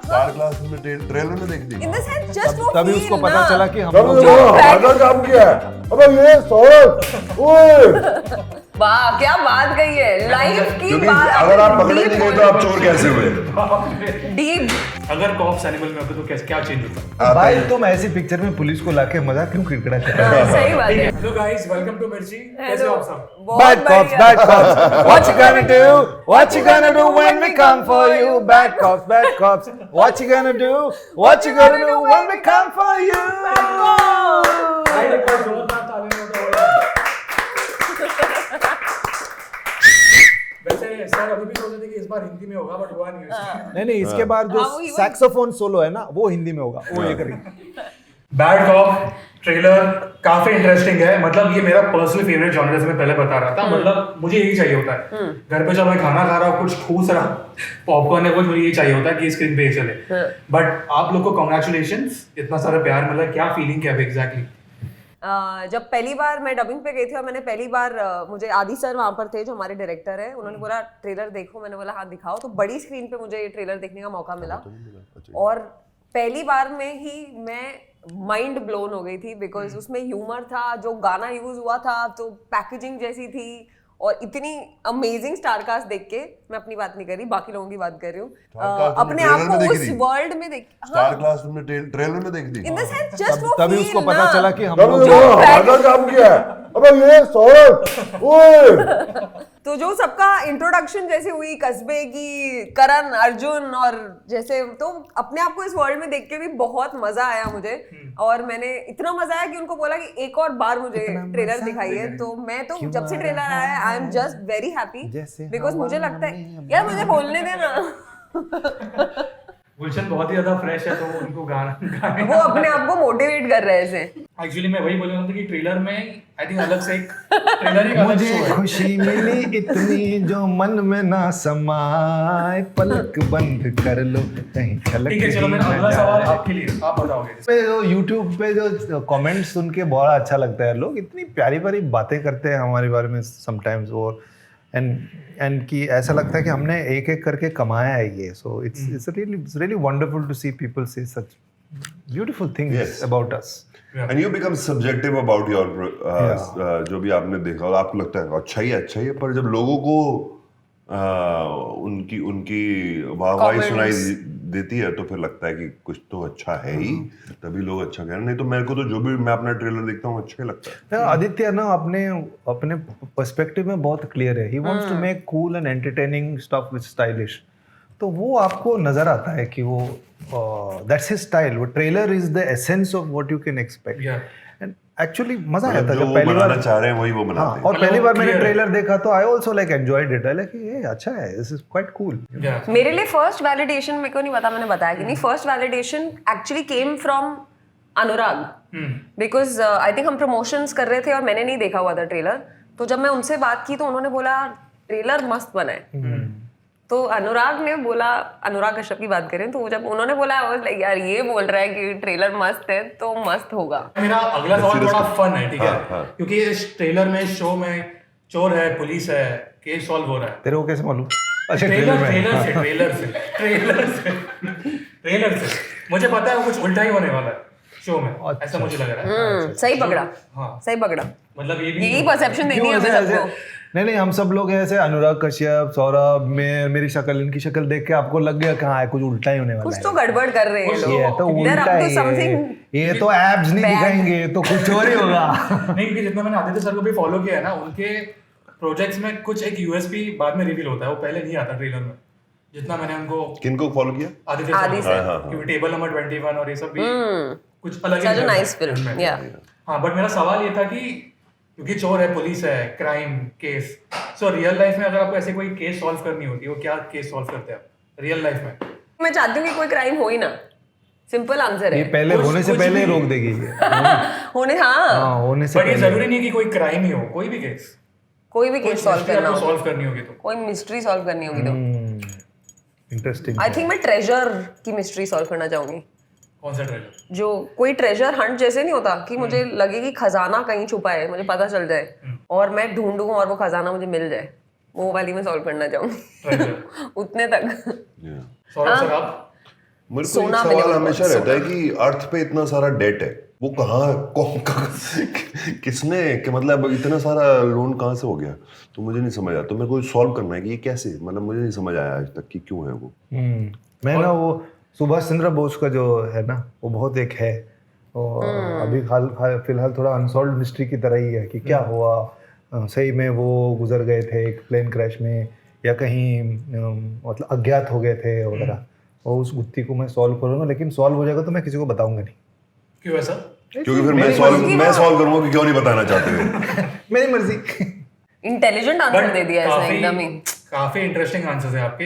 Star class में trailer में देख दी। इन द सेंस जस्ट वो तभी feel उसको ना। पता चला कि हम तब लोग वो आधा काम किया है। अबे ये सौरभ ओए वाह क्या बात कही है, लाइफ की क्योंकि बात। अगर आप पकड़े नहीं गए तो आप चोर कैसे हुए? डीप। अगर कॉप्स एनिमल में होते तो कैसे क्या चेंज होता? भाई तुम ऐसी पिक्चर में पुलिस को लाके मजाक क्यों किरकिरा कर रहे हो? सही बात है। हेलो गाइस, वेलकम टू मिर्ची। कैसे हो आप सब? बहुत Bad cops, बढ़िया। bad cops. What you gonna do? What you gonna do when we come for you? Bad cops, bad cops. What you gonna do? What you gonna do when we come for you? वैसे sir अभी भी सोचे थे कि इस बार हिंदी में होगा, but हुआ नहीं। नहीं नहीं, इसके बाद जो हाँ, वही- सैक्सोफोन सोलो है ना वो हिंदी में होगा, वो ये करेंगे। बैड कॉप ट्रेलर काफी इंटरेस्टिंग है। मतलब ये मेरा पर्सनल फेवरेट जॉनर, जैसे मैं पहले बता रहा था। मतलब मुझे यही चाहिए होता है घर पे, जब मैं खाना खा रहा हूँ, कुछ ठूस रहा पॉपकॉर्न है, कुछ मुझे यही चाहिए होता है कि स्क्रीन पे चले। बट आप लोग को कॉन्ग्रेचुलेशंस, इतना सारा प्यार मिला। क्या फीलिंग क्या है एग्जैक्टली? जब पहली बार मैं डबिंग पे गई थी और मैंने पहली बार मुझे आदि सर वहां पर थे जो हमारे डायरेक्टर है, उन्होंने बोला ट्रेलर देखो। मैंने बोला हाँ दिखाओ। तो बड़ी स्क्रीन पे मुझे ये ट्रेलर देखने का मौका मिला और पहली बार में ही मैं माइंड ब्लोन हो गई थी। बिकॉज उसमें ह्यूमर था, जो गाना यूज हुआ था तो पैकेजिंग जैसी थी और इतनी अमेजिंग स्टारकास्ट देख के, मैं अपनी बात नहीं कर रही, बाकी लोगों की बात कर रही हूँ, Starcast अपने ट्रेलर आप में को देखी उस थी? वर्ल्ड में देख। स्टार क्लास में ट्रेलर में देख दी। इन द सेंस जस्ट वो तभी feel उसको ना। पता चला कि हम तब लोग वो आधा काम किया है। अबे ये सौरभ ओए तो जो सबका इंट्रोडक्शन जैसे हुई कस्बे की, करण, अर्जुन, और जैसे तो अपने आप को इस वर्ल्ड में देख के भी बहुत मजा आया मुझे। और मैंने इतना मजा आया कि उनको बोला कि एक और बार मुझे ट्रेलर दिखाइए। तो मैं तो जब से ट्रेलर आया I am just very happy, because मुझे लगता है यार मुझे बोलने देना। गुलशन बहुत ही ज्यादा फ्रेश है, तो उनको गाने वो अपने आप को मोटिवेट कर रहे हैं ऐसे। एक्चुअली मैं वही बोल रहा था कि ट्रेलर में आई थिंक अलग से एक ट्रेलर ही अलग मुझे शो है। खुशी मिली इतनी जो मन में ना समाए, पलक बंद कर लो कहीं छलक ठीक है, चलो ही मेरा न अगला सवाल जाए। आपके लिए, आप बताओगे। पे जो यूट्यूब पे जो कमेंट्स सुन के बड़ा अच्छा लगता है, लोग इतनी प्यारी प्यारी बातें करते हैं हमारे बारे में समटाइम्स, और एंड कि ऐसा लगता है कि हमने एक एक करके कमाया है ये। So it's really wonderful to see people say such beautiful things Yes. About us. And you become subjective about your जो भी आपने देखा और आपको लगता है अच्छा ही है, पर जब लोगों को उनकी उनकी वाहवाही सुनाई देती है तो फिर लगता है कि कुछ तो अच्छा है ही, तभी लोग अच्छा कह रहे हैं। नहीं तो मेरे को तो जो भी मैं अपना ट्रेलर देखता हूँ अच्छा ही लगता है। आदित्य ना अपने अपने पर्सपेक्टिव में बहुत क्लियर है। He wants to make cool and entertaining stuff with stylish. तो वो आपको नजर आता है कि वो दैट्स हिज स्टाइल। वो trailer is the essence of what you can expect. And actually मजा आया था जो जब वो पहली बनाना बार। चाह रहे हैं वही वो हाँ, बनाते हैं। और पहली बार मैंने clear है। ट्रेलर देखा तो I also like enjoyed it. I like ये अच्छा है, दिस इज क्वाइट कूल। मेरे लिए फर्स्ट वैलिडेशन, मेरे को नहीं पता मैंने बताया कि नहीं, first validation actually came from Anurag. Because I think हम प्रमोशंस कर रहे थे और मैंने नहीं देखा हुआ था ट्रेलर। तो जब मैं उनसे बात की तो उन्होंने बोला ट्रेलर मस्त बना है। तो अनुराग ने बोला, अनुराग कश्यप की बात करें, तो जब उन्होंने बोला लाइक यार ये बोल रहा है कि ट्रेलर मस्त है तो मस्त होगा। मेरा अगला सवाल थोड़ा फन है, ठीक है? हाँ। क्योंकि इस ट्रेलर में, शो में चोर है, पुलिस है, केस सॉल्व हो रहा है। तेरे को कैसे मालूम? अच्छा ट्रेलर से मुझे पता है वो कुछ उल्टा ही होने वाला है शो में, ऐसा मुझे लग रहा है। सही पकड़ा। हाँ। सही पकड़ा। मतलब ये भी यही परसेप्शन देनी क्यों है ऐसे हमें ऐसे? सबको। नहीं हम सब लोग ऐसे अनुराग कश्यप, सौरभ, मेरी शक्ल, इनकी शक्ल देख के आपको लग गया कहाँ है कुछ उल्टा ही होने वाला कुछ है। तो गड़बड़ कर रहे हैं ये तो लोग। They're उल्टा up to ही something है। ये तो एब्स नहीं bad. दिखाएंगे तो कुछ और ही होगा। नहीं, क्योंकि जितना मैंने आदित्य सर को भी फॉलो किया है ना, उनके प्रोजेक्ट्स में कुछ एक यूएसपी बाद में रिवील होता है, वो पहले नहीं आता ट्रेलर में। जितना मैंने उनको किनको फॉलो किया? आदित्य आदि सर, सर। क्योंकि टेबल नंबर 21 और ये सब भी कुछ अलग ही Such a level nice है film, उनमें। yeah. हाँ, बट मेरा सवाल ये था कि क्योंकि चोर है, पुलिस है, crime case, so real life में अगर आपको ऐसे कोई केस सॉल्व करनी होती है, वो क्या केस सॉल्व करते हैं आप रियल लाइफ में? मैं चाहती हूँ कि कोई क्राइम हो ही ना। सिंपल आंसर ये है। पहले होने से कुछ पहले भी। रोक देगी ये। होने हाँ होने से बट ये पहले। जरूरी नहीं कि कोई क्राइम ही हो, कोई भी केस, कोई भी केस सॉल्व करना हो, सॉल्व करनी होगी तो कोई मिस्ट्री सॉल्व करनी होगी तो इंटरेस्टिंग। आई थिंक मैं ट्रेजर की मिस्ट्री सॉल्व करना चाहूंगी। कौन सा ट्रेलर? जो कोई ट्रेजर हंट जैसे नहीं होता कि मुझे लगे कि खजाना कहीं छुपा है, मुझे पता चल जाए और मैं ढूंढूं और वो खजाना मुझे मिल जाए, वो वाली मैं सॉल्व करना चाहूंगी। ट्रेलर उतने तक। Yeah. सौरभ सर, आप? मेरे को एक सोना मिले सवाल उनको, हमेशा सोना। रहता है कि अर्थ पे इतना सारा डेट है, वो किसने कि मतलब इतना सारा लोन कहाँ से हो गया, तो मुझे नहीं समझ आया। तो मेरे को सॉल्व करना है कि ये कैसे, मतलब मुझे नहीं समझ आया आज तक कि क्यों है वो। मैं ना वो सुभाष चंद्र बोस का जो है ना वो बहुत एक है, और अभी फिलहाल थोड़ा अनसॉल्व्ड मिस्ट्री की तरह ही है कि क्या हुआ, सही में वो गुजर गए थे एक प्लेन क्रैश में या कहीं मतलब अज्ञात हो गए थे वगैरह। और उस गुत्थी को मैं सॉल्व करूँगा, लेकिन सॉल्व हो जाएगा तो मैं किसी को बताऊंगा नहीं। क्यों ऐसा? क्योंकि फिर मैं सॉल्व करूंगा कि क्यों नहीं बताना चाहते हो। मेरी मर्जी। इंटेलिजेंट आंसर दे दिया ऐसा एकदम ही। काफी इंटरेस्टिंग आंसर्स है आपके।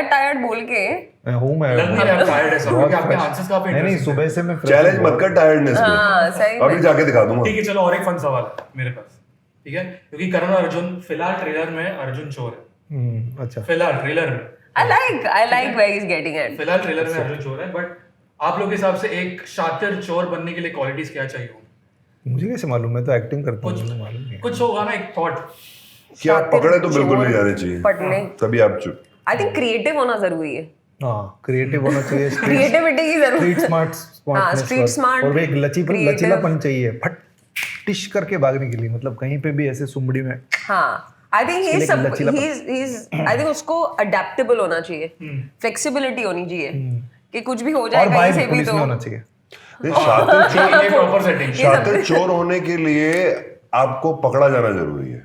टायर्ड बोल के मैं हूँ, मैं लग नहीं रहा टायर्ड ऐसा, क्योंकि आपके आंसर्स काफी नहीं इंटरेस्टिंग सुबह से मैं चैलेंज मत कर टायर्डनेस हाँ में, सही अभी में। जाके दिखा दूंगा। ठीक है चलो, और एक फन सवाल है मेरे पास, ठीक है? क्योंकि करण अर्जुन फिलहाल ट्रेलर में अर्जुन चोर है, अच्छा फिलहाल ट्रेलर में, I like where he's getting at. फिलहाल ट्रेलर में अर्जुन चोर है। बट आप लोग के हिसाब से एक शातिर चोर बनने के लिए क्वालिटीज क्या चाहिए होंगी? मुझे कैसे मालूम, मैं तो एक्टिंग करता हूँ, मुझे मालूम नहीं है। कुछ होगा ना, एक थॉट। क्या शातिर पकड़े तो बिल्कुल चोर नहीं जाने चाहिए, पटने। तभी आप चुप। I think क्रिएटिव होना जरूरी है। हाँ क्रिएटिव होना चाहिए, क्रिएटिविटी की जरूरत स्ट्रीट है। स्मार्ट street smart, और वो एक creative। लचीलापन चाहिए, फट टिश करके भागने के लिए, मतलब कहीं पे भी ऐसे सुमड़ी में। हाँ आई थिंक आई थिंक उसको अडेप्टेबल होना चाहिए, फ्लेक्सिबिलिटी होनी चाहिए कि कुछ भी हो और जाए भाई कहीं से भी पुलिस तो। में होना चाहिए। नहीं, शातिर चोर ये प्रॉपर सेटिंग। शातिर चोर होने के लिए आपको पकड़ा जाना जरूरी है,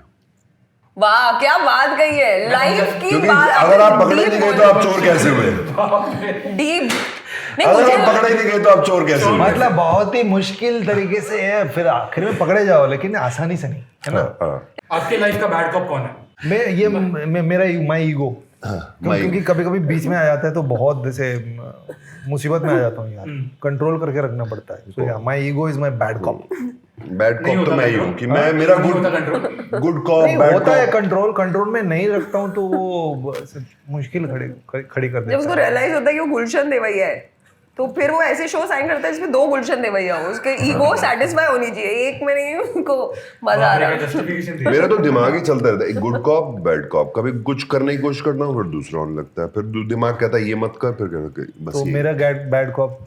वाह क्या बात कही है, लाइफ की क्योंकि बात। अगर आप पकड़े नहीं गए तो आप चोर कैसे हुए? डीप नहीं अगर मुझे आप पकड़े नहीं गए तो आप चोर कैसे हुए? मतलब बहुत ही मुश्किल तरीके से है, फिर आखिर में पकड़े जाओ, लेकिन आसानी से नहीं, है ना। हाँ, आपके लाइफ का बैड कॉप कौन है? मेरा माई ईगो, क्योंकि कभी कभी बीच में आ जाता है तो बहुत जैसे मुसीबत में आ जाता हूँ यार, कंट्रोल करके रखना पड़ता है। सो या my ego is my bad cop. Bad cop तो मैं ही हूँ कि मैं मेरा गुड कॉप बैड होता है कॉप। कंट्रोल में नहीं रखता हूँ तो वो मुश्किल खड़ी कर जब देता उसको है। रियलाइज होता है कि वो गुलशन देवैया है तो फिर वो ऐसे शो साइन करता है जिसमें 2 गुलशन देवैया हो, उसके ईगो सेटिस्फाई होनी चाहिए, एक में नहीं उनको मजा आ रहा है। जस्टिफिकेशन मेरा तो दिमाग ही चलता रहता है, एक गुड कॉप बैड कॉप, कभी कुछ करने की कोशिश करता हूँ फिर दूसरा होने लगता है, फिर दिमाग कहता है ये मत कर, फिर कहता है बस तो ये। मेरा बैड कॉप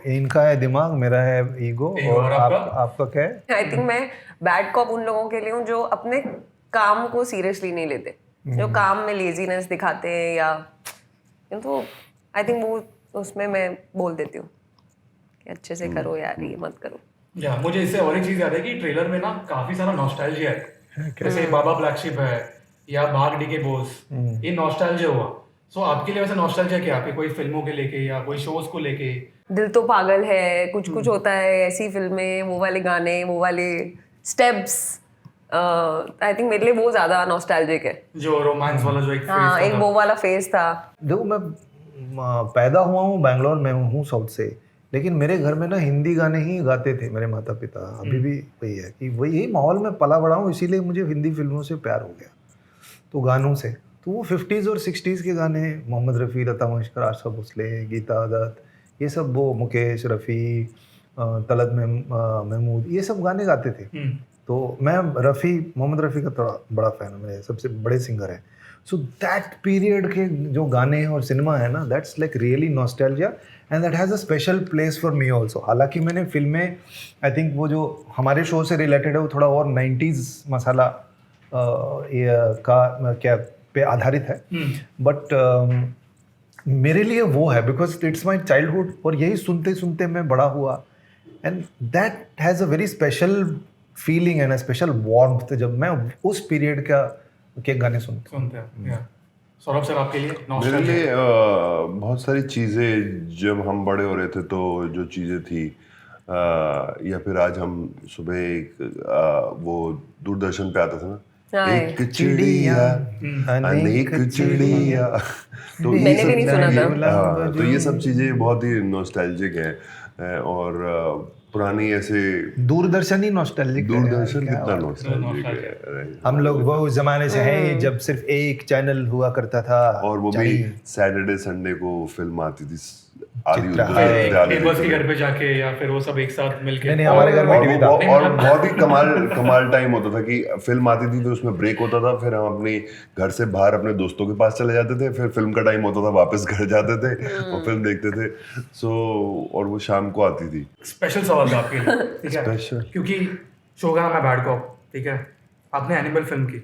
इनका है दिमाग, मेरा है ईगो, और आपका क्या है? आई थिंक मैं बैड कॉप उन लोगों के लिए हूँ जो अपने काम को सीरियसली नहीं लेते, जो काम में लेजीनेस दिखाते हैं या तो आई थिंक वो उसमें मैं बोल देती हूँ कि अच्छे से करो यार, ये मत करो। या मुझे इससे और एक चीज याद है कि ट्रेलर में ना काफी सारा नॉस्टैल्जिया है, जैसे बाबा ब्लैक शिप है या भाग डी के बोस, ये नॉस्टैल्जिया हुआ। सो आपके लिए वैसे नॉस्टैल्जिया क्या है? आपके कोई फिल्मों के लेके या कोई शोज को लेके? दिल तो पागल है, कुछ कुछ होता है, ऐसी फिल्में, वो वाले गाने, वो वाले स्टेप्स, आई थिंक मेरे लिए वो ज्यादा नॉस्टैल्जिक है। जो रोमांस वाला जो एक हाँ एक वो वाला फेज था। देखो मैं पैदा हुआ हूँ बैंगलोर में, हूँ साउथ से, लेकिन मेरे घर में ना हिंदी गाने ही गाते थे मेरे माता पिता। अभी भी वही है कि वही माहौल में पला बड़ा हूँ, इसीलिए मुझे हिंदी फिल्मों से प्यार हो गया, तो गानों से। तो वो 50s और 60s के गाने, मोहम्मद रफ़ी, लता मंगेशकर, आशा भोसले, गीता दत्त, ये सब, वो मुकेश, रफ़ी, तलत महमूद, ये सब गाने गाते थे। तो मैं मोहम्मद रफ़ी का थोड़ा बड़ा फ़ैन हूँ, मेरे सबसे बड़े सिंगर हैं। सो दैट पीरियड के जो गाने हैं और सिनेमा है ना, that's like really nostalgia and that has a special place for me also. हालांकि मैंने फिल्में, आई थिंक वो जो हमारे शो से रिलेटेड है वो थोड़ा और 90s मसाला का क्या पे आधारित है, बट मेरे लिए वो है बिकॉज इट्स माई चाइल्डहुड, और यही सुनते सुनते मैं बड़ा हुआ, and that has a very special feeling and a special warmth जब मैं उस पीरियड के गाने सुनते हैं। सौरभ सर आपके लिए मेरे नॉस्टैल्जिया? लिए बहुत सारी चीज़ें, जब हम बड़े हो रहे थे तो जो चीज़ें थी, या फिर आज हम सुबह एक वो दूरदर्शन पे आता था ना, एक चिड़िया अनेक चिड़िया, तो मैंने भी नहीं सुना था। तो ये सब चीज़ें बहुत ही नॉस्टैल्जिक है, और पुरानी ऐसे दूरदर्शन ही नॉस्टैल्जिक है। दूरदर्शन कितना नॉस्टैल्जिक है। हम लोग वो उस जमाने से हैं जब सिर्फ एक चैनल हुआ करता था, और वो भी सैटरडे संडे को फिल्म आती थी आदि चित्रा, दूसरे हाँ, थे, आदि नेबर्स के दूसरे घर पे जाके या फिर वो सब एक साथ मिलके नहीं, हमारे घर में और टीवी वो था। और बहुत ही कमाल टाइम होता था कि फिल्म आती थी तो उसमें ब्रेक होता था, फिर हम अपने घर से बाहर अपने दोस्तों के पास चले जाते थे, फिर फिल्म का टाइम होता था वापस घर जाते थे और फिल्म देखते थे। और वो शाम को आती थी। स्पेशल सवाल था आपके लिए, ठीक है? Special? क्योंकि शो का नाम है बैड कॉप, ठीक है? आपने एनिमल फिल्म की,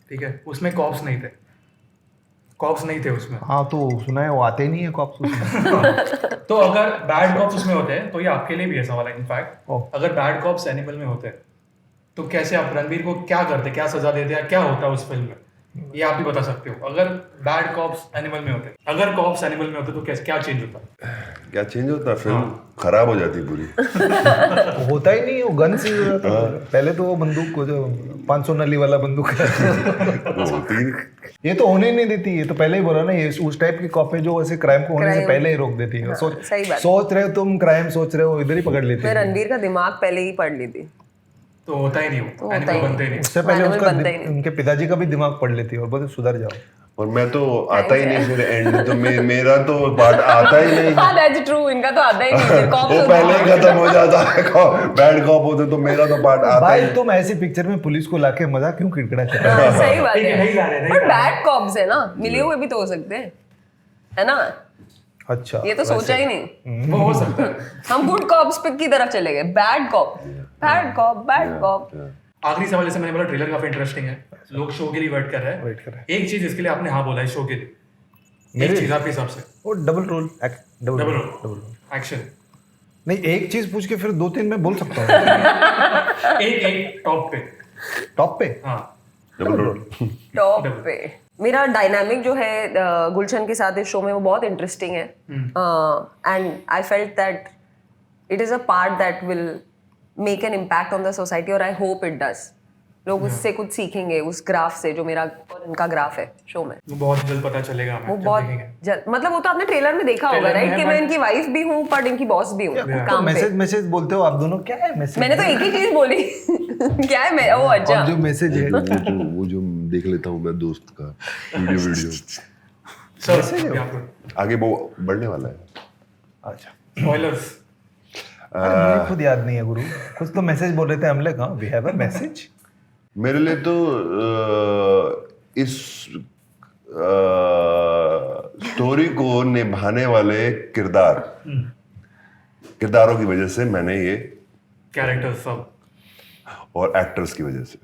ठीक है? उसमें कॉप्स नहीं थे उसमें। हाँ तो सुना है वो आते ही नहीं है कॉप्स उसमें। तो अगर बैड कॉप्स उसमें होते हैं तो ये आपके लिए भी है सवाल है इनफैक्ट। ओह। अगर बैड कॉप्स एनिमल में होते तो कैसे आप रणवीर को क्या करते, क्या सजा देते या क्या होता उस फिल्म में, ये आप भी बता सकते हो। अगर बैड कॉप्स एनिमल में होते, अगर कॉप्स एनिमल में होते तो कैसे क्या चेंज होता? क्या चेंज होता, फिल्म खराब हो जाती पूरी। होता ही नहीं, वो गन से हो जाता है। पहले तो वो बंदूक को जो 500 नली वाला बंदूक वो होती ही नहीं। ये तो होने ही नहीं देती। ये तो पहले ही बोला ना, ये उस टाइप की कॉपी जो ऐसे क्राइम को होने से Crime। पहले ही रोक देती है। सही बात। सोच रहे हो तुम क्राइम सोच रहे हो, इधर ही पकड़ लेती मैं है। रणवीर का दिमाग पहले ही पढ़ ली थी। तो होता ही नहीं, तो वो होता ही एनिमल नहीं। बनते ही नहीं। उससे पहले Animal उसका बनता ही नहीं। उनके पिताजी का भी दिमाग पढ़ लेती है और बोलते सुधर जाओ। और मैं तो आता ही नहीं फिर एंड में, तो मेरा तो पार्ट आता ही नहीं। हाँ दैट्स ट्रू, इनका तो आता ही नहीं है। कॉप्स वो पहले ही खत्म हो जाता है, बैड कॉप होते तो मेरा तो पार्ट आता भाई ही तुम ऐसी पिक्चर में पुलिस को लाके मजा क्यों किड़किड़ा कर रहे हाँ, सही बात ठीक है, है। नहीं जा रहे, नहीं पर जा रहे। बैड कॉप्स है ना, मिले हुए भी तो हो सकते हैं, है ना? हो? अच्छा, ये तो सोचा ही नहीं। वो हो सकता है। हम गुड कॉप्स पे की तरफ चले गए, बैड कॉप, बैड कॉप। आखिरी सवाल, जैसे मैंने बोला ट्रेलर काफी इंटरेस्टिंग है, लोग शो के लिए वेट कर रहे हैं। वेट कर रहे हैं। एक चीज इसके लिए आपने हाँ बोला है शो के लिए, मेरे- एक चीज आपके हिसाब से। वो double role double role action, नहीं, एक चीज पूछ के फिर 2-3 में बोल सकता हूँ। एक टॉप पे। टॉप पे हाँ, डबल रोल। टॉप पे मेरा डायनामिक जो है गुलशन के साथ इस शो में, वो बहुत इंटरेस्टिंग है। And I felt that it is a part that will make an impact on the society, और आई होप इट डज। लोग उससे कुछ सीखेंगे, उस ग्राफ से जो मेरा और इनका ग्राफ है शो में। वो बहुत जल्द पता चलेगा हमें वो जब बहुत देखेंगे। जल्द, मतलब वो तो आपने ट्रेलर में देखा होगा ट्रेलर में राइट, है, कि मैं but- इनकी वाइफ भी हूँ पर इनकी बॉस भी हूँ काम पे। मैसेज बोलते हो आप दोनों, क्या है मैसेज? मैंने तो एक ही चीज बोली। क्या है मैं, ओ अच्छा और जो मैसेज है वो जो देख लेता हूँ मैं दोस्त का वीडियो सर अभी आपको आगे वो बढ़ने वाला है। अच्छा, स्पॉयलर्स। अरे मुझे खुद याद नहीं है गुरु, कुछ तो मैसेज बोल रहे थे हम लोग। हाँ, वी हैव अ मैसेज। मेरे लिए तो इस स्टोरी को निभाने वाले किरदारों की वजह से मैंने ये, कैरेक्टर्स सब, और एक्टर्स की वजह से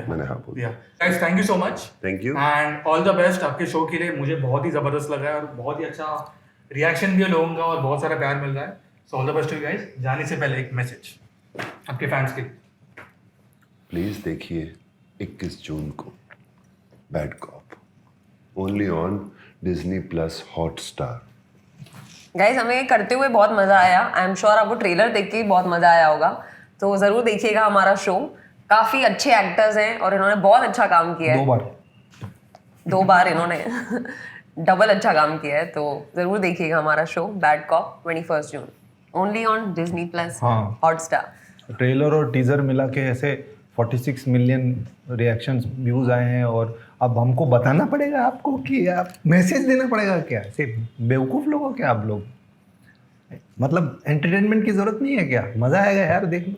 मैंने हाँ बोला। Guys thank you so much, Thank you. And all the best आपके शो के लिए। मुझे बहुत ही जबरदस्त लगा है और बहुत ही अच्छा रिएक्शन भी है लोगों का और बहुत सारा प्यार मिल रहा है। So all the best to you guys. जाने से पहले एक मैसेज आपके फैंस के। प्लीज देखिए 21 जून को bad cop, only on Disney plus Hotstar. Guys, हमें ये करते हुए बहुत मजा आया। आई एम श्योर आपको ट्रेलर देख के भी बहुत मजा आया होगा, तो जरूर देखिएगा हमारा शो। काफी अच्छे एक्टर्स हैं और इन्होंने बहुत अच्छा काम किया है। 2 बार इन्होंने डबल अच्छा काम किया है, तो जरूर देखिएगा हमारा show bad cop 21 June, only on Disney plus हाँ। हॉटस्टार। ट्रेलर और टीजर मिला के ऐसे 46 मिलियन रिएक्शंस व्यूज आए हैं, और अब हमको बताना पड़ेगा आपको कि आप मैसेज देना पड़ेगा क्या? ऐसे बेवकूफ़ लोग हो क्या आप लोग? मतलब एंटरटेनमेंट की जरूरत नहीं है क्या? मजा आएगा यार, देख लो।